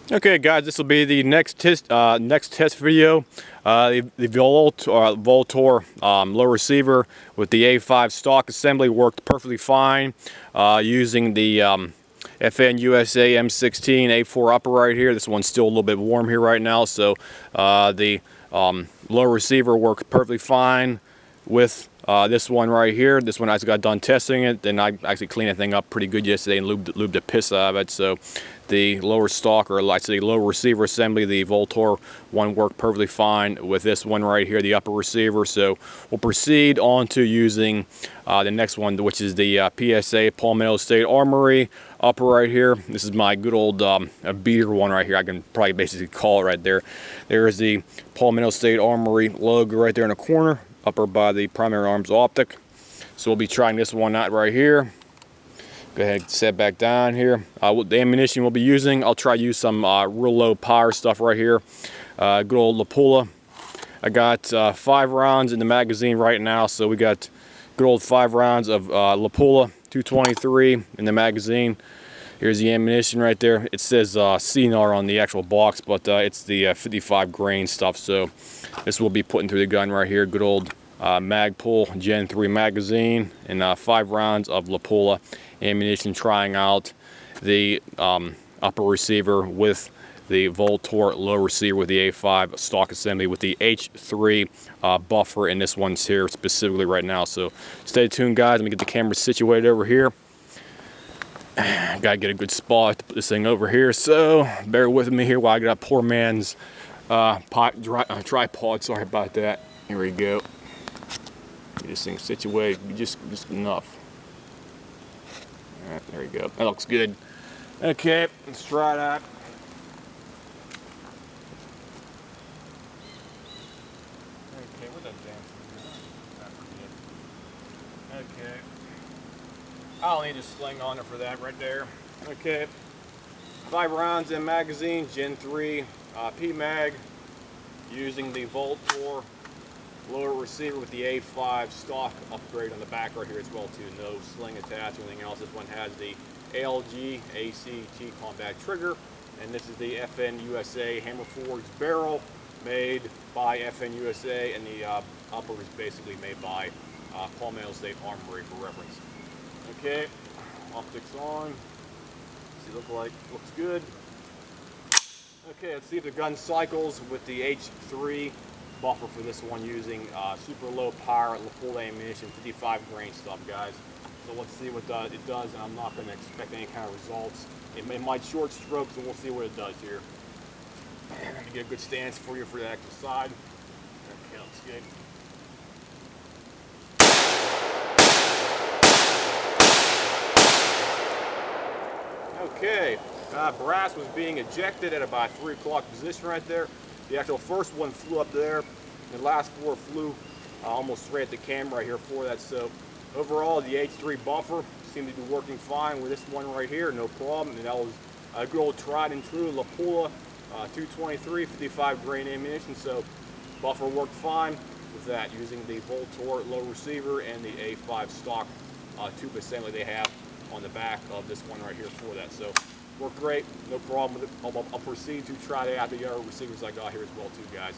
Okay, guys, this will be the next test video. The VLTOR low receiver with the A5 stock assembly worked perfectly fine using the FN USA M16 A4 upper right here. This one's still a little bit warm here right now, so the low receiver worked perfectly fine with this one right here. This one I just got done testing it, and I actually cleaned that thing up pretty good yesterday and lubed the piss out of it. So the lower stock, or I say lower receiver assembly, the VLTOR one worked perfectly fine with this one right here, the upper receiver. So we'll proceed on to using the next one, which is the PSA Palmetto State Armory upper right here. This is my good old beater one right here. I can probably basically call it right there. There's the Palmetto State Armory logo right there in the corner, upper by the primary arms optic. So we'll be trying this one out right here. Go ahead and set back down here. The ammunition we'll be using, I'll try to use some real low power stuff right here. Good old Lapula. I got 5 rounds in the magazine right now, so we got good old 5 rounds of Lapula 223 in the magazine. Here's the ammunition right there. It says CNR on the actual box, but it's the 55 grain stuff. So this will be putting through the gun right here. Good old Magpul Gen 3 magazine and 5 rounds of Lapula ammunition, trying out the upper receiver with the VLTOR low receiver with the A5 stock assembly with the H3 buffer, and this one's here specifically right now. So stay tuned, guys. Let me get the camera situated over here. Gotta get a good spot to put this thing over here, so bear with me here while I get a poor man's tripod. Sorry about that. Here we go. Get this thing situated just enough. All right, there we go. That looks good. Okay, let's try that. Okay, what that damn thing? Okay. I'll need a sling on it for that right there. Okay. 5 rounds in magazine, Gen 3 PMag, using the VLTOR lower receiver with the A5 stock upgrade on the back right here as well too. No sling attached or anything else. This one has the ALG ACT combat trigger, and this is the FN USA Hammer Forged barrel made by FN USA, and the upper is basically made by Palmetto State Armory for reference. Okay, optics on. See, looks good. Okay, let's see if the gun cycles with the H3 buffer for this one, using super low power Lapula ammunition, 55 grain stuff, guys. So let's see what it does, and I'm not going to expect any kind of results. It might short strokes, and we'll see what it does here. Let me get a good stance for you for the actual side. Okay, looks good. Okay, brass was being ejected at about 3 o'clock position right there. The actual first one flew up there. The last 4 flew almost straight at the camera right here for that. So overall, the H3 buffer seemed to be working fine with this one right here, no problem. And that was a good old tried and true Lapula 223 55 grain ammunition. So buffer worked fine with that, using the VLTOR low receiver and the A5 stock tube assembly they have on the back of this one right here for that. So worked great, no problem with it. I'll proceed to try out the other receivers I got here as well too, guys.